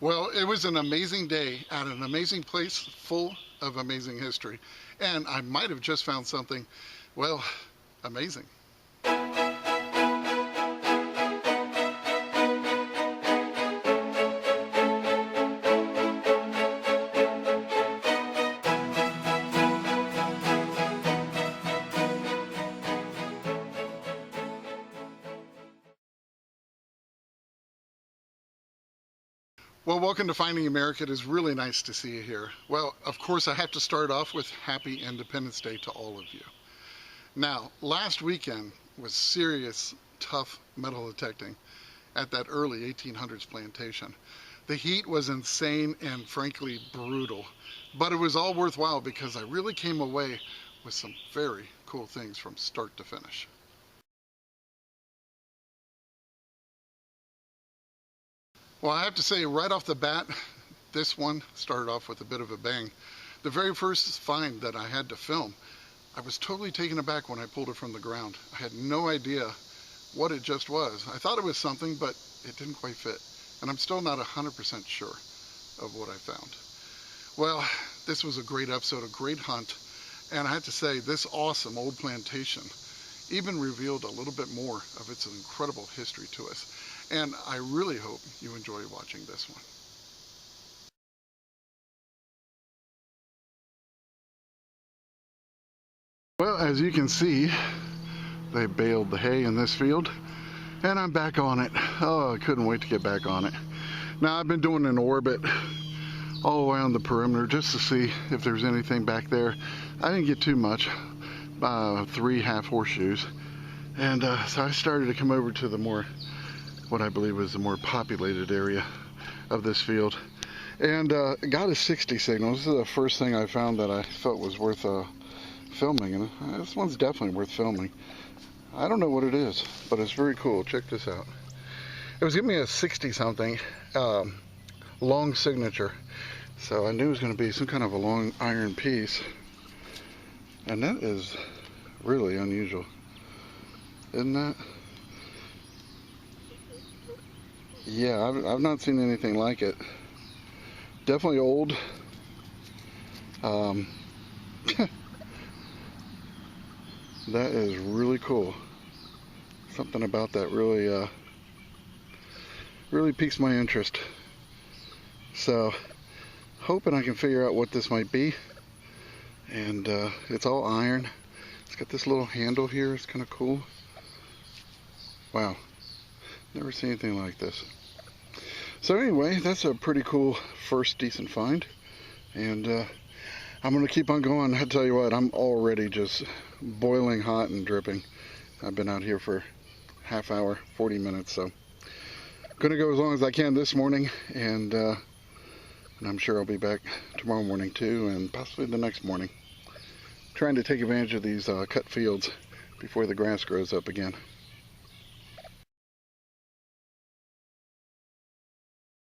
Well, it was an amazing day at an amazing place full of amazing history. And I might have just found something, well, amazing. Well, welcome to Finding America. It is really nice to see you here. Well, of course, I have to start off with Happy Independence Day to all of you. Now, last weekend was serious, tough metal detecting at that early 1800s plantation. The heat was insane and frankly brutal, but it was all worthwhile because I really came away with some very cool things from start to finish. Well, I have to say right off the bat, this one started off with a bit of a bang. The very first find that I had to film, I was totally taken aback when I pulled it from the ground. I had no idea what it just was. I thought it was something, but it didn't quite fit. And I'm still not 100% sure of what I found. Well, this was a great episode, a great hunt. And I have to say, this awesome old plantation even revealed a little bit more of its incredible history to us. And I really hope you enjoy watching this one. Well, as you can see, they baled the hay in this field, and I'm back on it. Oh, I couldn't wait to get back on it. Now, I've been doing an orbit all around the perimeter just to see if there's anything back there. I didn't get too much, 3 half horseshoes. And so I started to come over to the more, what I believe was the more populated area of this field. And got a 60 signal. This is the first thing I found that I felt was worth filming, and this one's definitely worth filming. I don't know what it is, but it's very cool. Check this out. It was giving me a 60 something long signature, so I knew it was going to be some kind of a long iron piece, and that is really unusual, isn't that? Yeah, I've not seen anything like it. Definitely old. That is really cool. Something about that really really piques my interest. So, hoping I can figure out what this might be. And it's all iron. It's got this little handle here. It's kind of cool. Wow, never seen anything like this. So anyway, that's a pretty cool first decent find. And I'm going to keep on going. I tell you what, I'm already just boiling hot and dripping. I've been out here for half hour, 40 minutes, so going to go as long as I can this morning, and I'm sure I'll be back tomorrow morning too, and possibly the next morning. Trying to take advantage of these cut fields before the grass grows up again.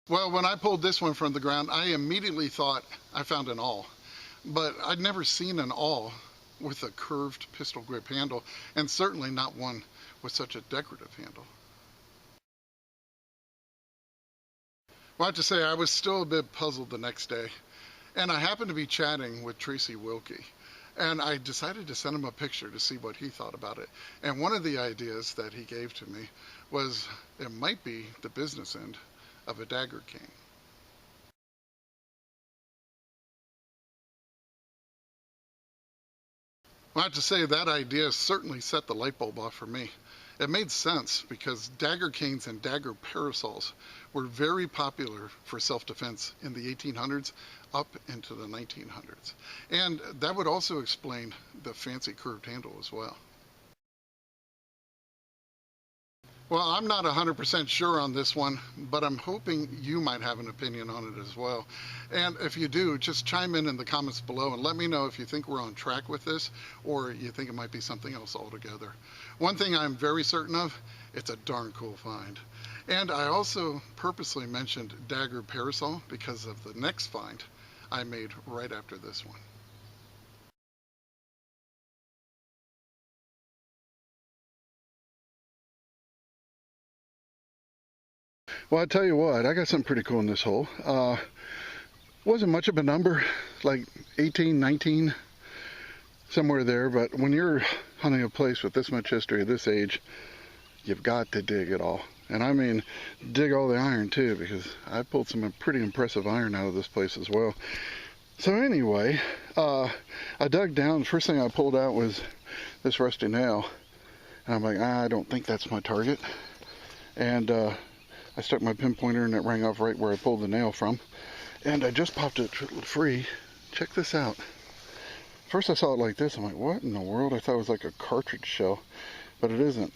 Well, when I pulled this one from the ground, I immediately thought I found an awl. But I'd never seen an awl with a curved pistol grip handle, and certainly not one with such a decorative handle. Well, I have to say, I was still a bit puzzled the next day, and I happened to be chatting with Tracy Wilkie, and I decided to send him a picture to see what he thought about it. And one of the ideas that he gave to me was it might be the business end of a dagger cane. Well, I have to say that idea certainly set the light bulb off for me. It made sense because dagger canes and dagger parasols were very popular for self-defense in the 1800s up into the 1900s. And that would also explain the fancy curved handle as well. Well, I'm not 100% sure on this one, but I'm hoping you might have an opinion on it as well. And if you do, just chime in the comments below and let me know if you think we're on track with this or you think it might be something else altogether. One thing I'm very certain of, it's a darn cool find. And I also purposely mentioned dagger parasol because of the next find I made right after this one. Well, I tell you what, I got something pretty cool in this hole. Wasn't much of a number, like 18, 19, somewhere there, but when you're hunting a place with this much history, this age, you've got to dig it all. And I mean, dig all the iron too, because I pulled some pretty impressive iron out of this place as well. So anyway, I dug down. The first thing I pulled out was this rusty nail. And I'm like, I don't think that's my target. And I stuck my pinpointer and it rang off right where I pulled the nail from. And I just popped it free. Check this out. First I saw it like this. I'm like, what in the world? I thought it was like a cartridge shell. But it isn't.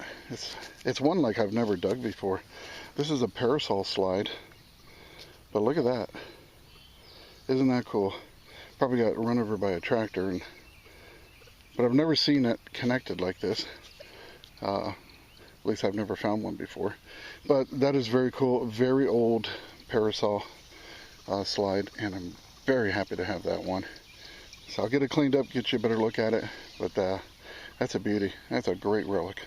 It's one like I've never dug before. This is a parasol slide. But look at that. Isn't that cool? Probably got run over by a tractor. But I've never seen it connected like this. At least I've never found one before. But that is very cool. Very old parasol slide. And I'm very happy to have that one. So I'll get it cleaned up, get you a better look at it. But that's a beauty. That's a great relic.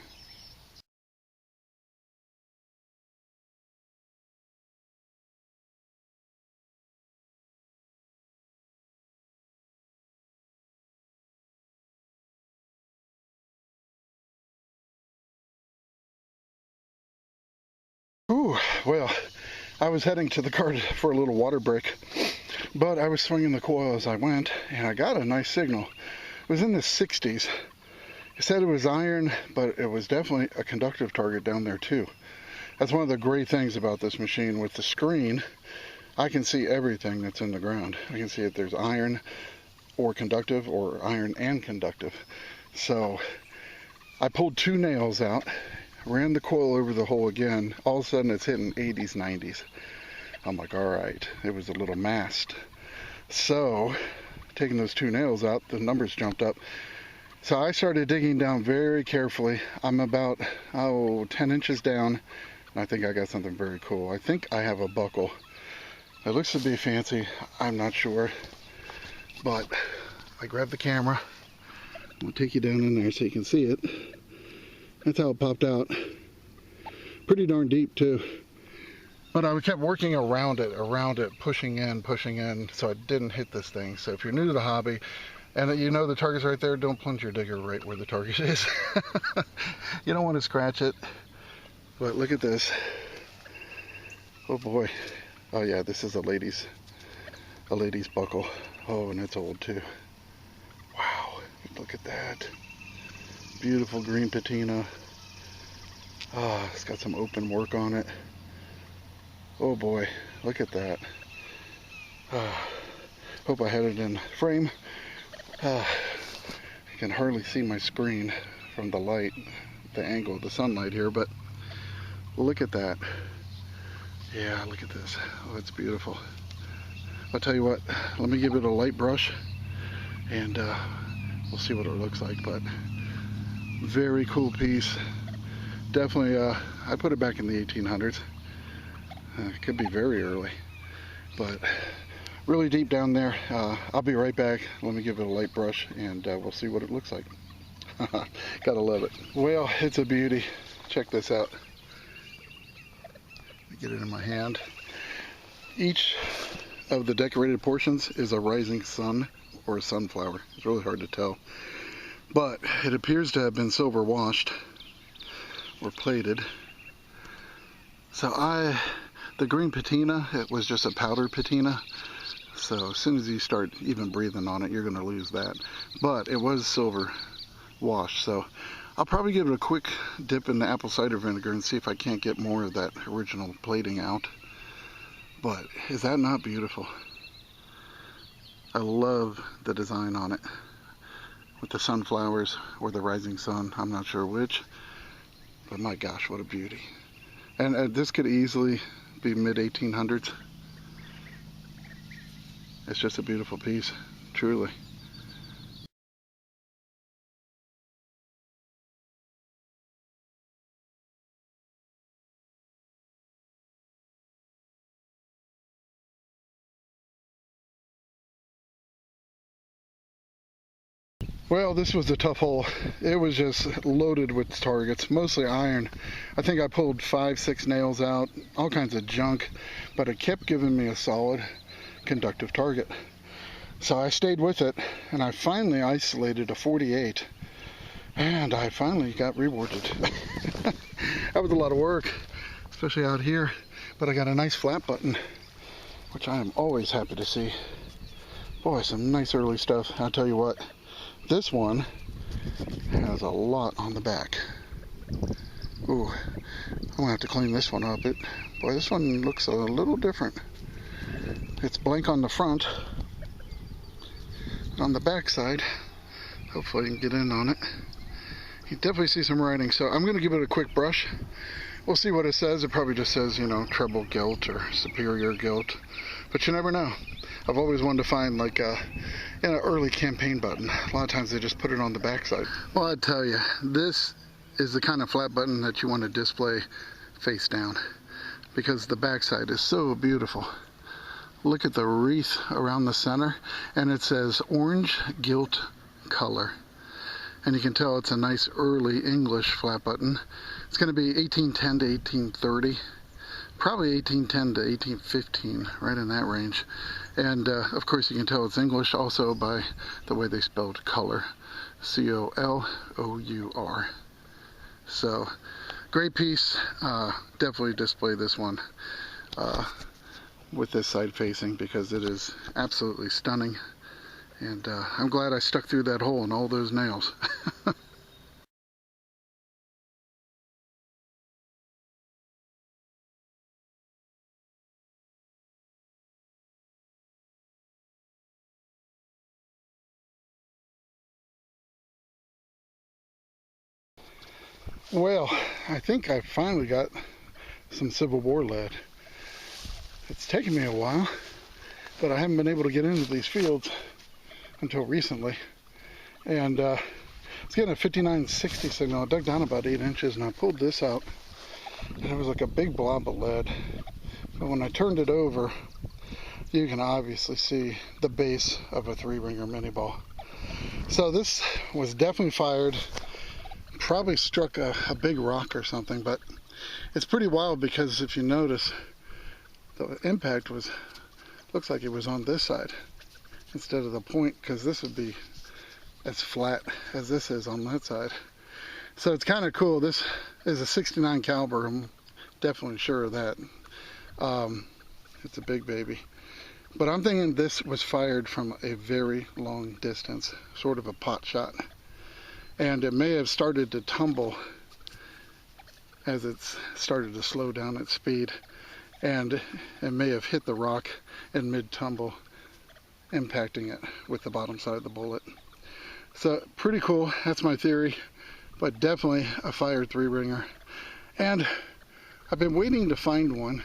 Ooh, well, I was heading to the car for a little water break, but I was swinging the coil as I went, and I got a nice signal. It was in the 60s. It said it was iron, but it was definitely a conductive target down there too. That's one of the great things about this machine. With the screen, I can see everything that's in the ground. I can see if there's iron or conductive or iron and conductive. So I pulled 2 nails out, ran the coil over the hole again. All of a sudden it's hitting 80s, 90s. I'm like, all right, it was a little masked. So taking those 2 nails out, the numbers jumped up. So I started digging down very carefully. I'm about 10 inches down, and I think I got something very cool. I think I have a buckle. It looks to be fancy. I'm not sure. But I grabbed the camera. I'm going to take you down in there so you can see it. That's how it popped out. Pretty darn deep too. But I kept working around it, pushing in, so I didn't hit this thing. So if you're new to the hobby, and you know the target's right there, don't plunge your digger right where the target is. You don't want to scratch it. But look at this. Oh boy. Oh yeah, this is a lady's buckle. Oh, and it's old too. Wow, look at that. Beautiful green patina. Ah, it's got some open work on it. Oh boy, look at that. Hope I had it in frame. You can hardly see my screen from the light, the angle of the sunlight here, but look at that. Yeah, look at this. Oh, it's beautiful. I'll tell you what, let me give it a light brush and we'll see what it looks like. But very cool piece. Definitely, I put it back in the 1800s. It could be very early, but really deep down there. I'll be right back. Let me give it a light brush and we'll see what it looks like. Gotta love it. Well, it's a beauty. Check this out. Let me get it in my hand. Each of the decorated portions is a rising sun or a sunflower. It's really hard to tell, but it appears to have been silver washed or plated. So the green patina, it was just a powdered patina. So as soon as you start even breathing on it, you're going to lose that. But it was silver wash. So I'll probably give it a quick dip in the apple cider vinegar and see if I can't get more of that original plating out. But is that not beautiful? I love the design on it. With the sunflowers or the rising sun, I'm not sure which. But my gosh, what a beauty. And this could easily be mid-1800s. It's just a beautiful piece, truly. Well, this was a tough hole. It was just loaded with targets, mostly iron. I think I pulled 5-6 nails out, all kinds of junk, but it kept giving me a solid conductive target. So I stayed with it, and I finally isolated a 48, and I finally got rewarded. That was a lot of work, especially out here, but I got a nice flat button, which I am always happy to see. Boy, some nice early stuff. I'll tell you what, this one has a lot on the back. Ooh, I'm gonna have to clean this one up. Boy, this one looks a little different. It's blank on the front. On the back side, hopefully I can get in on it. You definitely see some writing, so I'm gonna give it a quick brush. We'll see what it says. It probably just says, you know, treble gilt or superior gilt, but you never know. I've always wanted to find like an early campaign button. A lot of times they just put it on the back side. Well, I tell you, this is the kind of flat button that you want to display face down, because the back side is so beautiful. Look at the wreath around the center, and it says orange gilt color. And you can tell it's a nice early English flat button. It's going to be 1810 to 1830, probably 1810 to 1815, right in that range. And of course you can tell it's English also by the way they spelled color, C-O-L-O-U-R. So, great piece. Definitely display this one with this side facing, because it is absolutely stunning, and I'm glad I stuck through that hole and all those nails. Well, I think I finally got some Civil War lead. It's taken me a while, but I haven't been able to get into these fields until recently. And it's getting a 5960 signal. I dug down about 8 inches and I pulled this out, and it was like a big blob of lead. But when I turned it over, you can obviously see the base of a 3-ringer mini ball. So this was definitely fired, probably struck a big rock or something, but it's pretty wild because if you notice, the impact looks like it was on this side instead of the point, because this would be as flat as this is on that side. So it's kind of cool. This is a 69 caliber. I'm definitely sure of that. It's a big baby. But I'm thinking this was fired from a very long distance, sort of a pot shot. And it may have started to tumble as it's started to slow down its speed. And it may have hit the rock in mid-tumble, impacting it with the bottom side of the bullet. So pretty cool. That's my theory, but definitely a fired 3-ringer. And I've been waiting to find one.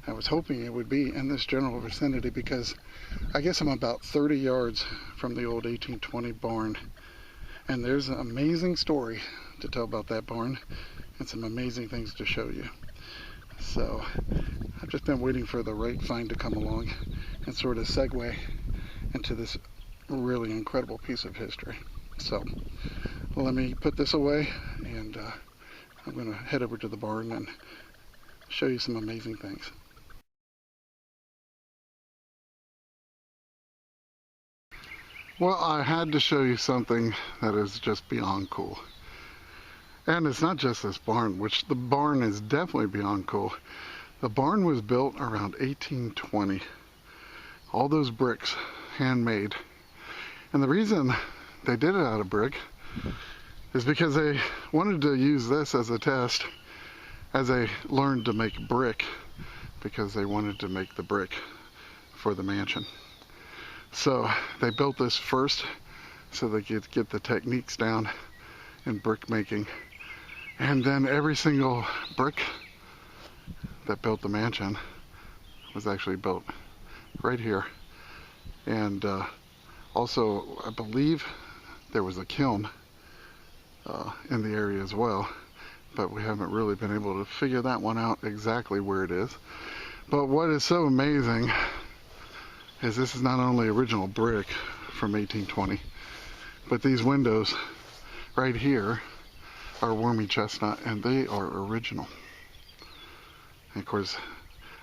I was hoping it would be in this general vicinity, because I guess I'm about 30 yards from the old 1820 barn. And there's an amazing story to tell about that barn and some amazing things to show you. So I've just been waiting for the right find to come along and sort of segue into this really incredible piece of history. So let me put this away, and I'm going to head over to the barn and show you some amazing things. Well, I had to show you something that is just beyond cool. And it's not just this barn, which the barn is definitely beyond cool. The barn was built around 1820. All those bricks, handmade. And the reason they did it out of brick is because they wanted to use this as a test as they learned to make brick, because they wanted to make the brick for the mansion. So they built this first so they could get the techniques down in brick making. And then every single brick that built the mansion was actually built right here. And also, I believe there was a kiln in the area as well, but we haven't really been able to figure that one out exactly where it is. But what is so amazing is this is not only original brick from 1820, But these windows right here are wormy chestnut, and they are original. And of course,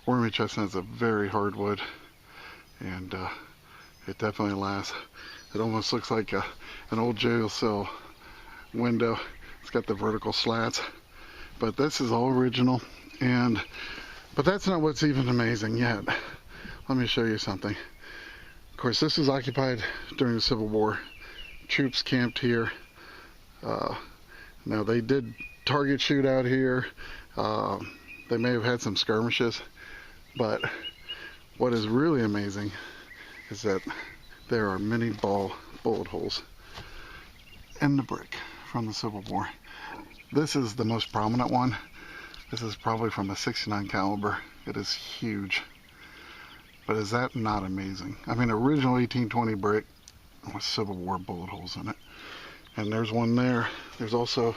wormy chestnut is a very hard wood, and it definitely lasts. It almost looks like an old jail cell window. It's got the vertical slats, but this is all original. But that's not what's even amazing yet. Let me show you something. Of course, this was occupied during the Civil War. Troops camped here. Now they did target shoot out here. They may have had some skirmishes, but what is really amazing is that there are many bullet holes in the brick from the Civil War. This is the most prominent one. This is probably from a 69 caliber. It is huge. But is that not amazing? I mean, original 1820 brick with Civil War bullet holes in it. And there's one there. There's also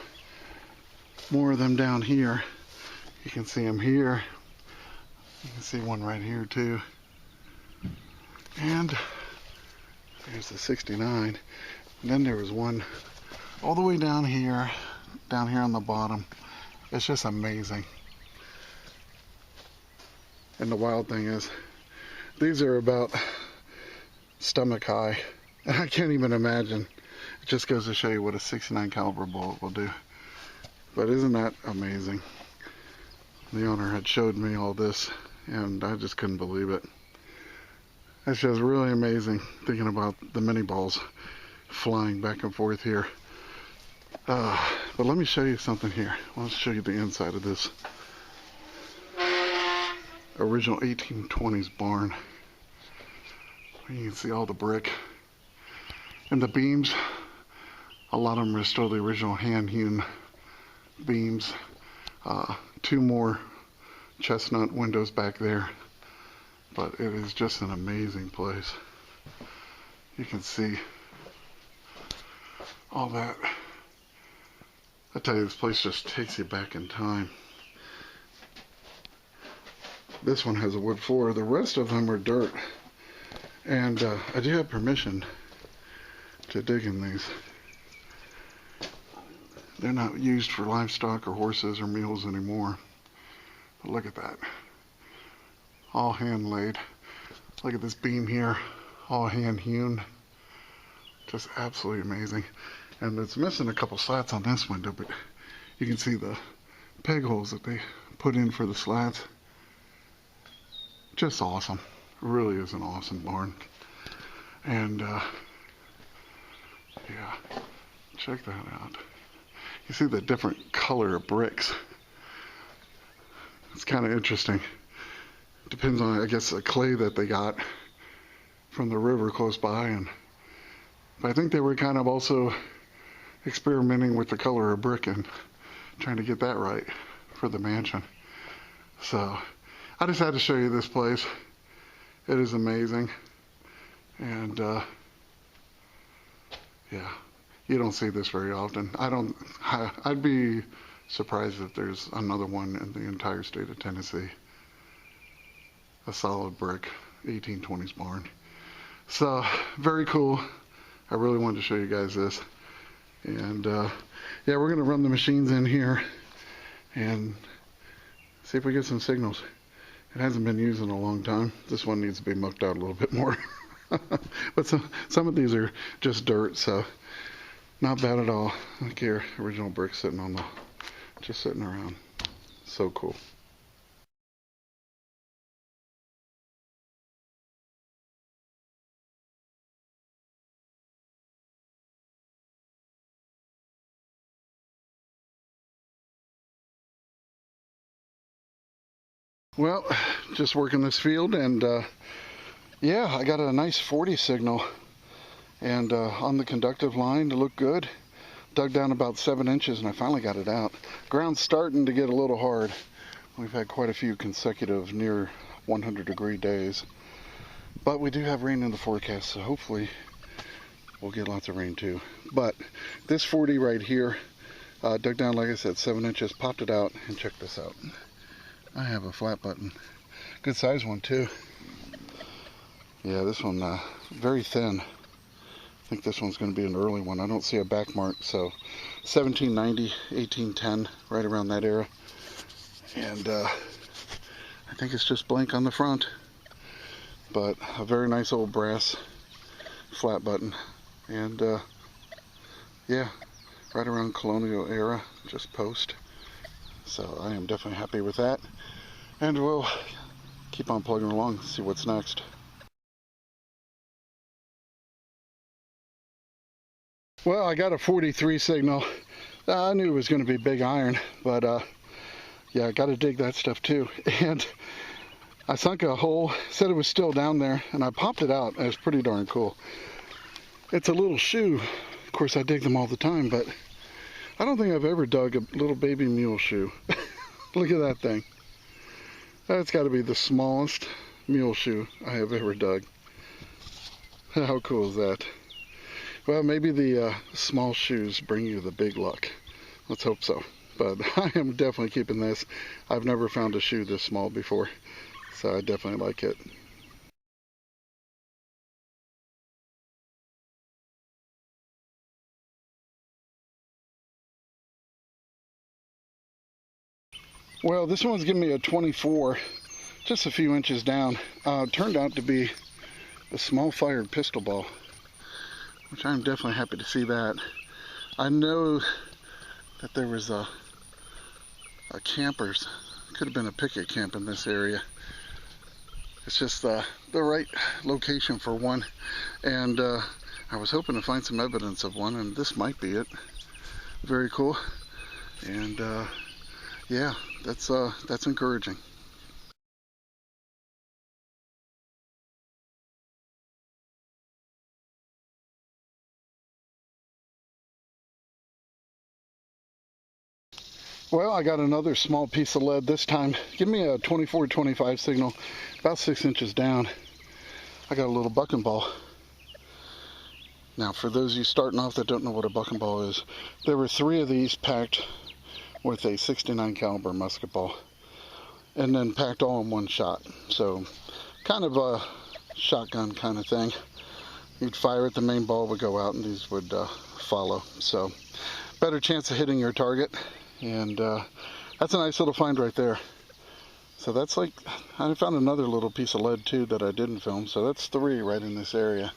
more of them down here. You can see them here. You can see one right here too. And there's the 69. And then there was one all the way down here on the bottom. It's just amazing. And the wild thing is, these are about stomach high. And I can't even imagine. It just goes to show you what a 69 caliber bullet will do. But isn't that amazing? The owner had showed me all this, and I just couldn't believe it. It's just really amazing thinking about the mini balls flying back and forth here. But let me show you something here. Let's show you the inside of this original 1820s barn. You can see all the brick and the beams. A lot of them are still the original hand-hewn beams. Two more chestnut windows back there, but it is just an amazing place. You can see all that. I tell you, this place just takes you back in time. This one has a wood floor. The rest of them are dirt. And I do have permission to dig in these. They're not used for livestock or horses or mules anymore. But look at that. All hand laid. Look at this beam here. All hand hewn. Just absolutely amazing. And it's missing a couple slats on this window, but you can see the peg holes that they put in for the slats. Just awesome. It really is an awesome barn. And yeah, check that out. You see the different color of bricks. It's kind of interesting. Depends on, I guess, the clay that they got from the river close by. But I think they were kind of also experimenting with the color of brick and trying to get that right for the mansion. So I just had to show you this place. It is amazing. And yeah, you don't see this very often. I'd be surprised if there's another one in the entire state of Tennessee. A solid brick 1820s barn. So very cool. I really wanted to show you guys this. And yeah, we're going to run the machines in here and see if we get some signals. It hasn't been used in a long time. This one needs to be mucked out a little bit more. But some of these are just dirt, so not bad at all. Look here, original brick sitting on just sitting around. So cool. Well, just working this field, and yeah, I got a nice 40 signal, and on the conductive line to look good. Dug down about 7 inches, and I finally got it out. Ground's starting to get a little hard. We've had quite a few consecutive near 100-degree days, but we do have rain in the forecast, so hopefully we'll get lots of rain too. But this 40 right here, dug down, like I said, 7 inches, popped it out, and check this out. I have a flat button. Good size one too. Yeah, this one very thin. I think this one's going to be an early one. I don't see a back mark, so 1790, 1810, right around that era. And I think it's just blank on the front, but a very nice old brass flat button. And yeah, right around colonial era, just post. So I am definitely happy with that. And we'll keep on plugging along, see what's next. Well, I got a 43 signal. I knew it was going to be big iron, but yeah, I got to dig that stuff too. And I sunk a hole, said it was still down there, and I popped it out. It was pretty darn cool. It's a little shoe. Of course, I dig them all the time, but I don't think I've ever dug a little baby mule shoe. Look at that thing. That's got to be the smallest mule shoe I have ever dug. How cool is that? Well, maybe the small shoes bring you the big luck. Let's hope so. But I am definitely keeping this. I've never found a shoe this small before, so I definitely like it. Well, this one's giving me a 24, just a few inches down. Turned out to be a small fired pistol ball, which I'm definitely happy to see that. I know that there was a campers, could have been a picket camp in this area. It's just the right location for one, and I was hoping to find some evidence of one, and this might be it. Very cool, and yeah, that's encouraging. Well, I got another small piece of lead this time. Give me a 24-25 signal, about 6 inches down. I got a little bucking ball. Now, for those of you starting off that don't know what a bucking ball is, there were 3 of these packed with a 69 caliber musket ball, and then packed all in one shot. So, kind of a shotgun kind of thing. You'd fire it, the main ball would go out, and these would follow. So, better chance of hitting your target. And that's a nice little find right there. So that's like, I found another little piece of lead too that I didn't film. So that's 3 right in this area.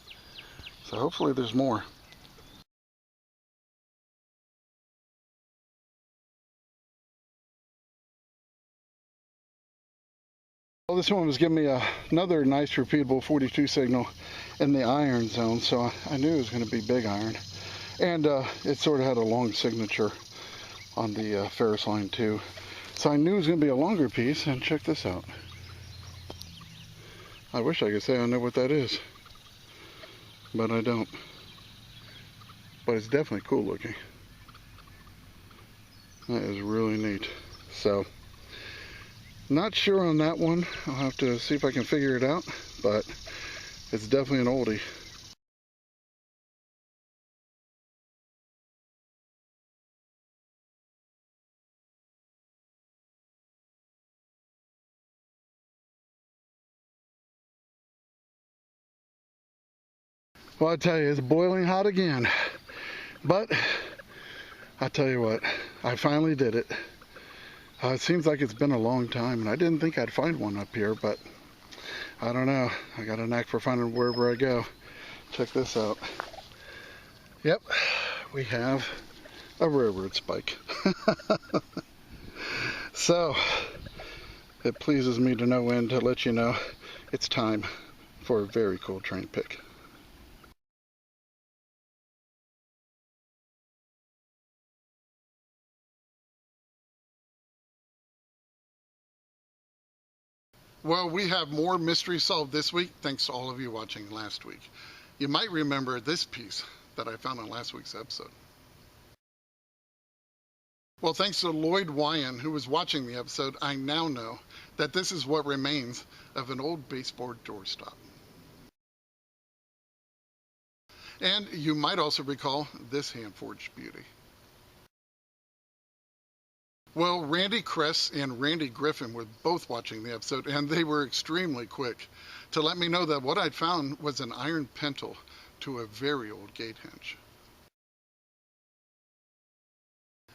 So hopefully there's more. Well, this one was giving me another nice repeatable 42 signal in the iron zone. So I knew it was going to be big iron. And it sort of had a long signature on the ferrous line too. So I knew it was going to be a longer piece, and check this out. I wish I could say I know what that is, but I don't. But it's definitely cool looking. That is really neat. So, not sure on that one. I'll have to see if I can figure it out, but it's definitely an oldie. Well, I tell you, it's boiling hot again. But I tell you what, I finally did it. It seems like it's been a long time, and I didn't think I'd find one up here, but I don't know. I got a knack for finding wherever I go. Check this out. Yep, we have a railroad spike. So, it pleases me to no end to let you know it's time for a very cool train pick. Well, we have more mysteries solved this week, thanks to all of you watching last week. You might remember this piece that I found on last week's episode. Well, thanks to Lloyd Wyan, who was watching the episode, I now know that this is what remains of an old baseboard doorstop. And you might also recall this hand-forged beauty. Well, Randy Kress and Randy Griffin were both watching the episode, and they were extremely quick to let me know that what I'd found was an iron pentel to a very old gate hinge.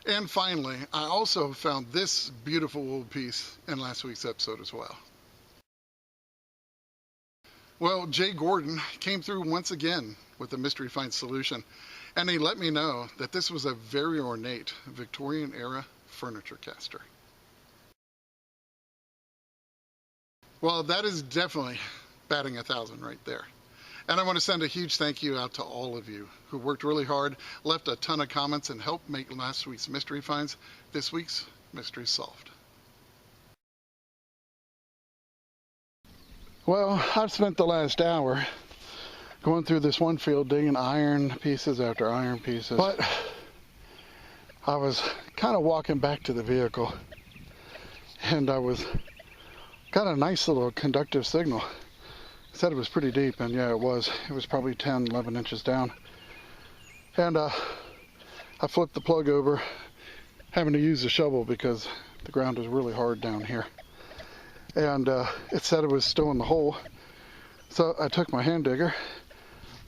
And finally, I also found this beautiful old piece in last week's episode as well. Well, Jay Gordon came through once again with a mystery find solution, and he let me know that this was a very ornate Victorian era furniture caster. Well, that is definitely batting 1,000 right there. And I want to send a huge thank you out to all of you who worked really hard, left a ton of comments, and helped make last week's mystery finds this week's mystery solved. Well, I've spent the last hour going through this one field digging iron pieces after iron pieces. But I was kind of walking back to the vehicle, and I got a nice little conductive signal. It said it was pretty deep, and yeah, it was. It was probably 10, 11 inches down. And I flipped the plug over, having to use the shovel because the ground is really hard down here. And it said it was still in the hole. So I took my hand digger,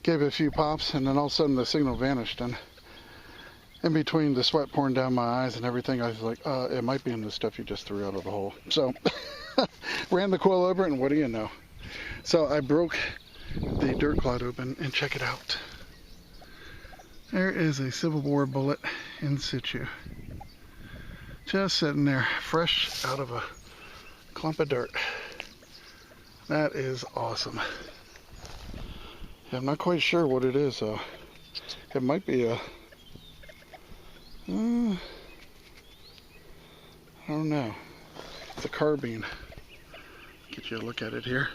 gave it a few pops, and then all of a sudden the signal vanished. And in between the sweat pouring down my eyes and everything, I was like, it might be in the stuff you just threw out of the hole. So ran the coil over it, and what do you know? So I broke the dirt clod open, and check it out. There is a Civil War bullet in situ. Just sitting there, fresh out of a clump of dirt. That is awesome. I'm not quite sure what it is, though. It might be a... I don't know. It's a carbine. Get you a look at it here.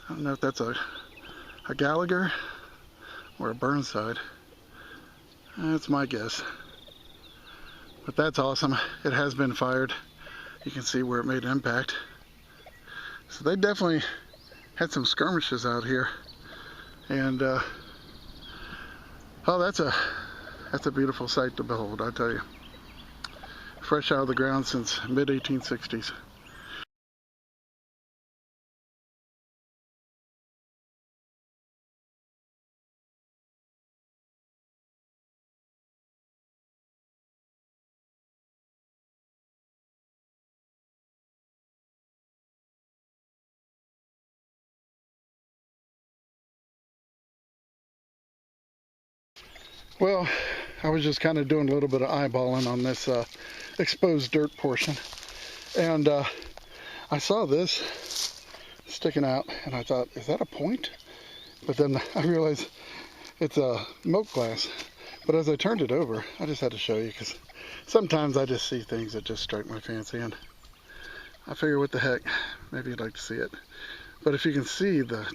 I don't know if that's a Gallagher or a Burnside. That's my guess. But that's awesome. It has been fired. You can see where it made impact. So they definitely had some skirmishes out here. And oh, that's a beautiful sight to behold, I tell you. Fresh out of the ground since mid-1860s. Well, I was just kind of doing a little bit of eyeballing on this exposed dirt portion, and I saw this sticking out, and I thought, is that a point? But then I realized it's a milk glass. But as I turned it over, I just had to show you, because sometimes I just see things that just strike my fancy, and I figure, what the heck, maybe you'd like to see it. But if you can see the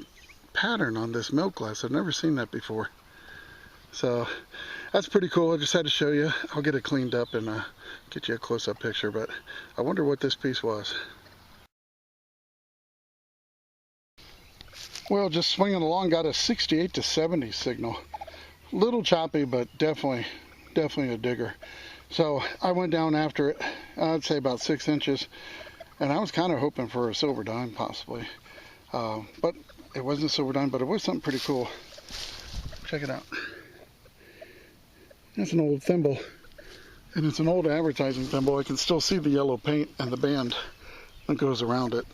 pattern on this milk glass, I've never seen that before. So that's pretty cool. I just had to show you. I'll get it cleaned up and get you a close-up picture, but I wonder what this piece was. Well, just swinging along, got a 68 to 70 signal. Little choppy, but definitely a digger. So I went down after it, I'd say about 6 inches, and I was kind of hoping for a silver dime possibly. But it wasn't a silver dime, but it was something pretty cool. Check it out. That's an old thimble, and it's an old advertising thimble. I can still see the yellow paint and the band that goes around it.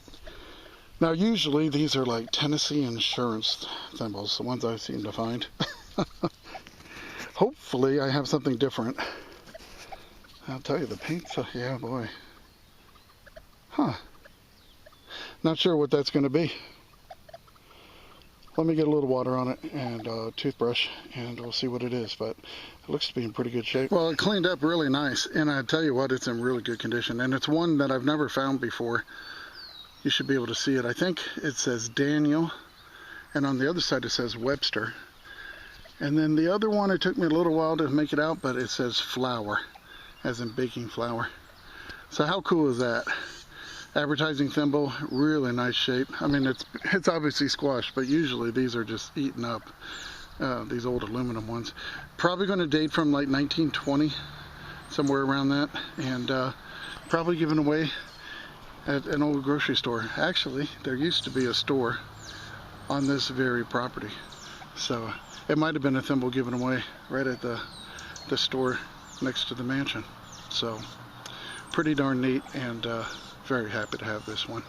Now, usually these are like Tennessee insurance thimbles, the ones I seem to find. Hopefully I have something different. I'll tell you, the paint's, yeah, boy. Huh. Not sure what that's going to be. Let me get a little water on it and a toothbrush, and we'll see what it is, but it looks to be in pretty good shape. Well, it cleaned up really nice, and I tell you what, it's in really good condition, and it's one that I've never found before. You should be able to see it. I think it says Daniel, and on the other side it says Webster. And then the other one, it took me a little while to make it out, but it says flour, as in baking flour. So how cool is that? Advertising thimble, really nice shape. I mean, it's obviously squashed, but usually these are just eaten up, these old aluminum ones. Probably going to date from like 1920, somewhere around that, and probably given away at an old grocery store. Actually, there used to be a store on this very property. So it might have been a thimble given away right at the store next to the mansion. So pretty darn neat, and very happy to have this one.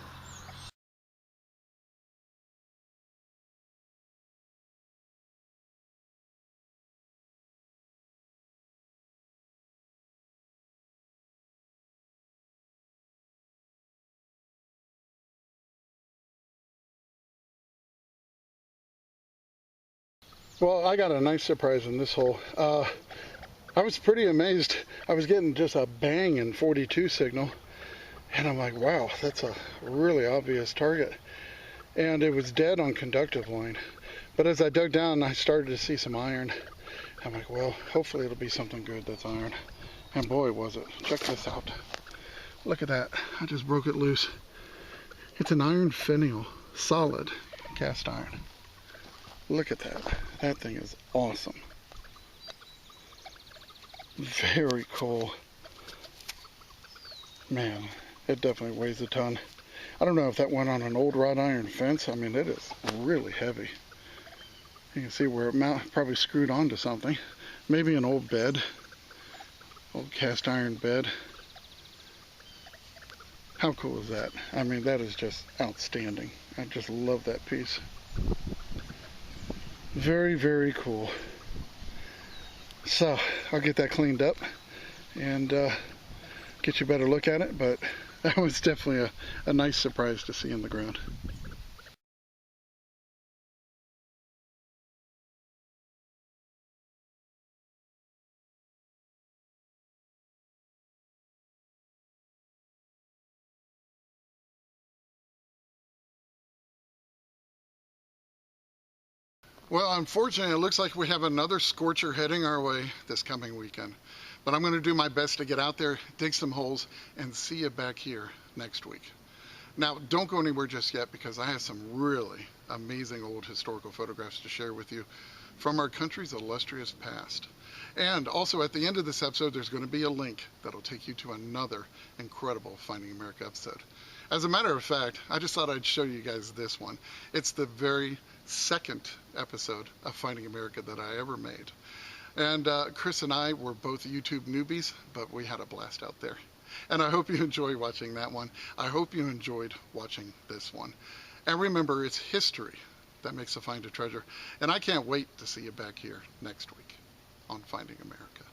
Well, I got a nice surprise in this hole. I was pretty amazed. I was getting just a bang in 42 signal, and I'm like, wow, that's a really obvious target. And it was dead on conductive line. But as I dug down, I started to see some iron. I'm like, well, hopefully it'll be something good that's iron. And boy, was it. Check this out. Look at that. I just broke it loose. It's an iron finial, solid cast iron. Look at that. That thing is awesome. Very cool. Man, it definitely weighs a ton. I don't know if that went on an old wrought iron fence. I mean, it is really heavy. You can see where it probably screwed onto something. Maybe an old bed, old cast iron bed. How cool is that? I mean, that is just outstanding. I just love that piece. Very, very cool. So I'll get that cleaned up and get you a better look at it, but that was definitely a nice surprise to see in the ground. Well, unfortunately, it looks like we have another scorcher heading our way this coming weekend. But I'm going to do my best to get out there, dig some holes, and see you back here next week. Now, don't go anywhere just yet, because I have some really amazing old historical photographs to share with you from our country's illustrious past. And also, at the end of this episode, there's going to be a link that'll take you to another incredible Finding America episode. As a matter of fact, I just thought I'd show you guys this one. It's the very second episode of Finding America that I ever made. And Chris and I were both YouTube newbies, but we had a blast out there. And I hope you enjoy watching that one. I hope you enjoyed watching this one. And remember, it's history that makes a find a treasure. And I can't wait to see you back here next week on Finding America.